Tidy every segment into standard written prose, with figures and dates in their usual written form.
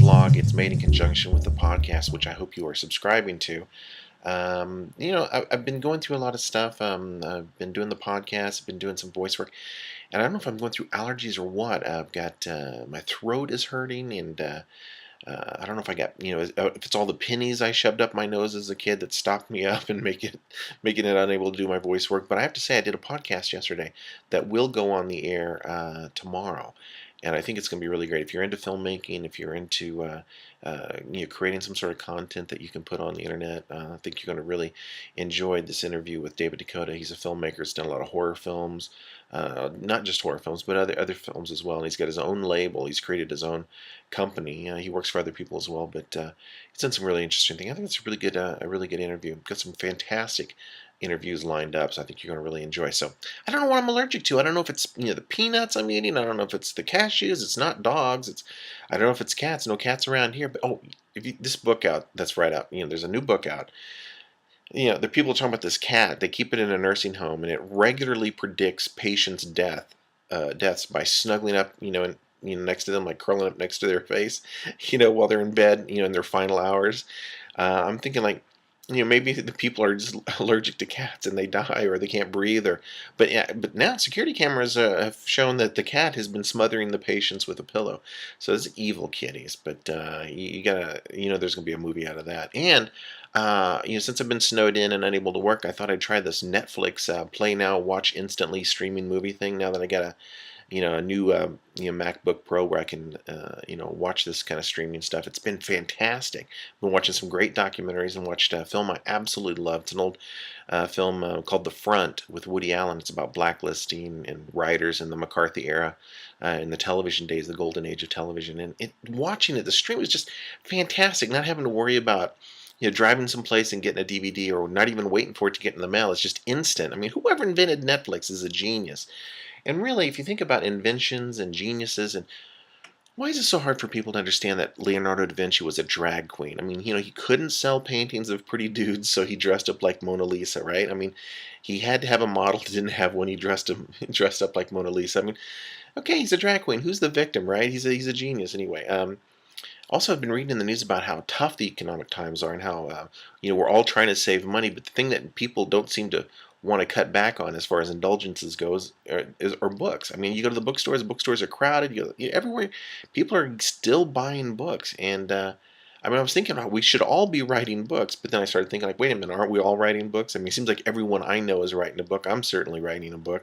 vlog. It's made in conjunction with the podcast, which I hope you are subscribing to. I've been going through a lot of stuff. I've been doing the podcast, I've been doing some voice work, and I don't know if I'm going through allergies or what. I've got my throat is hurting, and I don't know if I got, if it's all the pennies I shoved up my nose as a kid that stopped me up and making it unable to do my voice work. But I have to say, I did a podcast yesterday that will go on the air tomorrow, and I think it's going to be really great. If you're into filmmaking, if you're into creating some sort of content that you can put on the internet, I think you're going to really enjoy this interview with David Dakota. He's a filmmaker. He's done a lot of horror films, not just horror films, but other films as well. And he's got his own label. He's created his own company. He works for other people as well, but he's done some really interesting things. I think it's a really good interview. Got some fantastic interviews lined up, so I think you're going to really enjoy. So I don't know what I'm allergic to. I don't know if it's the peanuts I'm eating. I don't know if it's the cashews. It's not dogs. I don't know if it's cats. No cats around here. But this book out that's right up. There's a new book out. The people are talking about this cat. They keep it in a nursing home, and it regularly predicts patients' deaths by snuggling up, and next to them, like curling up next to their face, while they're in bed, in their final hours. I'm thinking like, maybe the people are just allergic to cats and they die or they can't breathe, but now security cameras have shown that the cat has been smothering the patients with a pillow. So it's evil kitties, but you gotta, there's gonna be a movie out of that. And since I've been snowed in and unable to work, I thought I'd try this Netflix play now, watch instantly streaming movie thing. Now that I got a new MacBook Pro where I can watch this kind of streaming stuff. It's been fantastic. I've been watching some great documentaries and watched a film I absolutely love. It's an old film called The Front with Woody Allen. It's about blacklisting and writers in the McCarthy era, in the television days, the golden age of television. And watching it, the stream was just fantastic. Not having to worry about driving someplace and getting a DVD, or not even waiting for it to get in the mail. It's just instant. I mean, whoever invented Netflix is a genius. And really, if you think about inventions and geniuses, and why is it so hard for people to understand that Leonardo da Vinci was a drag queen? I mean, he couldn't sell paintings of pretty dudes, so he dressed up like Mona Lisa, right? I mean, he had to have a model that didn't have one. He dressed up like Mona Lisa. I mean, okay, he's a drag queen. Who's the victim, right? He's a genius anyway. Also, I've been reading in the news about how tough the economic times are, and how we're all trying to save money, but the thing that people don't seem to want to cut back on as far as indulgences goes are books. I mean, you go to the bookstores are crowded. Everywhere, people are still buying books, and I was thinking we should all be writing books, but then I started thinking like, wait a minute, aren't we all writing books? I mean, it seems like everyone I know is writing a book. I'm certainly writing a book.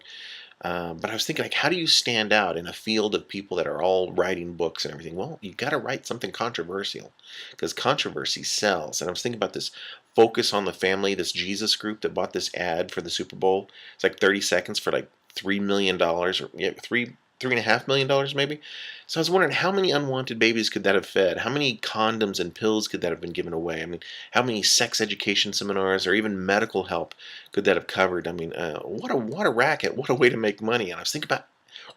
But I was thinking, like, how do you stand out in a field of people that are all writing books and everything? Well, you got to write something controversial, because controversy sells. And I was thinking about this Focus on the Family, this Jesus group that bought this ad for the Super Bowl. It's like 30 seconds for like $3 million, or $3.5 million maybe. So I was wondering, how many unwanted babies could that have fed? How many condoms and pills could that have been given away? I mean, how many sex education seminars or even medical help could that have covered? I mean, what a racket! What a way to make money! And I was thinking about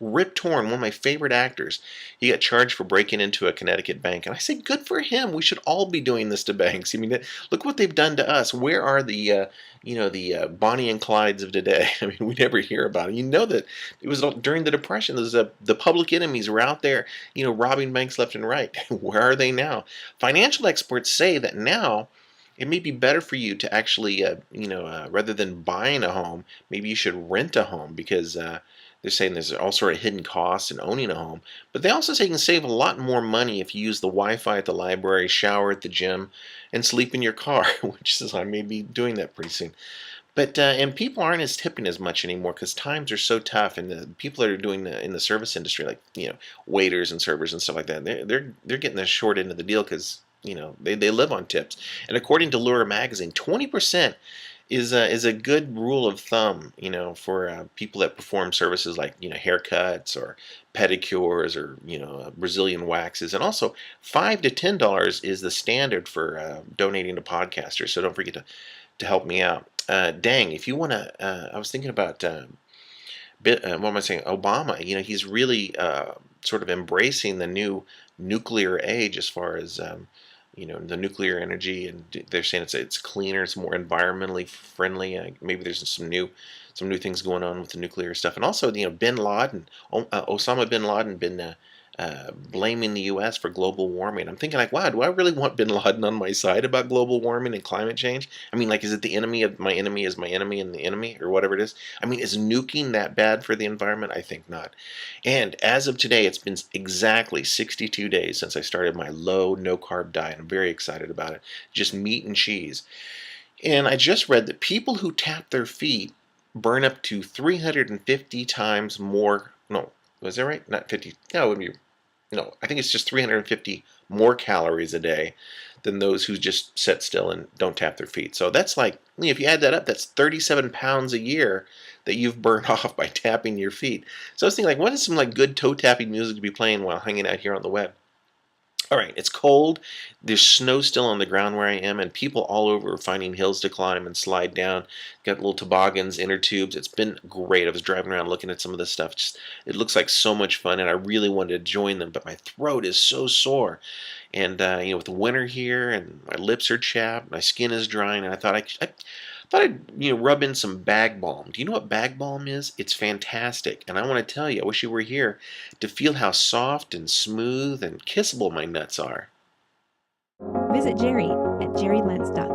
Rip Torn, one of my favorite actors. He got charged for breaking into a Connecticut bank, and I say, good for him. We should all be doing this to banks. I mean, look what they've done to us. Where are the Bonnie and Clydes of today? I mean, we never hear about it. You know that it was during the Depression. The public enemies were out there, robbing banks left and right. Where are they now? Financial experts say that now it may be better for you to actually, rather than buying a home, maybe you should rent a home, because they're saying there's all sort of hidden costs in owning a home. But they also say you can save a lot more money if you use the Wi-Fi at the library, shower at the gym, and sleep in your car, which is, I may be doing that pretty soon. But and people aren't as tipping as much anymore, because times are so tough, and the people that are doing in the service industry, like waiters and servers and stuff like that, they're getting the short end of the deal, because they live on tips. And according to Lure magazine, 20% is a good rule of thumb, for people that perform services like haircuts or pedicures, or Brazilian waxes. And also $5 to $10 is the standard for donating to podcasters. So don't forget to help me out. Dang, if you want to, I was thinking about what am I saying? Obama. He's really sort of embracing the new nuclear age, as far as the nuclear energy, and they're saying it's cleaner, it's more environmentally friendly. Maybe there's some new things going on with the nuclear stuff. And also, Bin Laden, Osama bin Laden, been blaming the U.S. for global warming. I'm thinking like, wow, do I really want Bin Laden on my side about global warming and climate change? I mean, like, is it the enemy of my enemy is my enemy and the enemy, or whatever it is? I mean, is nuking that bad for the environment? I think not. And as of today, it's been exactly 62 days since I started my low, no carb diet. I'm very excited about it. Just meat and cheese. And I just read that people who tap their feet burn up to 350 times more. No, was that right? Not 50. No, it would be, no, I think it's just 350 more calories a day than those who just sit still and don't tap their feet. So that's like, if you add that up, that's 37 pounds a year that you've burned off by tapping your feet. So I was thinking, like, what is some like good toe tapping music to be playing while hanging out here on the web? All right, it's cold. There's snow still on the ground where I am, and people all over are finding hills to climb and slide down. Got little toboggans, inner tubes. It's been great. I was driving around looking at some of this stuff. Just it looks like so much fun, and I really wanted to join them, but my throat is so sore. And with the winter here, and my lips are chapped, my skin is drying, and I thought I'd rub in some Bag Balm. Do you know what Bag Balm is? It's fantastic, and I want to tell you, I wish you were here to feel how soft and smooth and kissable my nuts are. Visit Jerry at jerrylentz.com.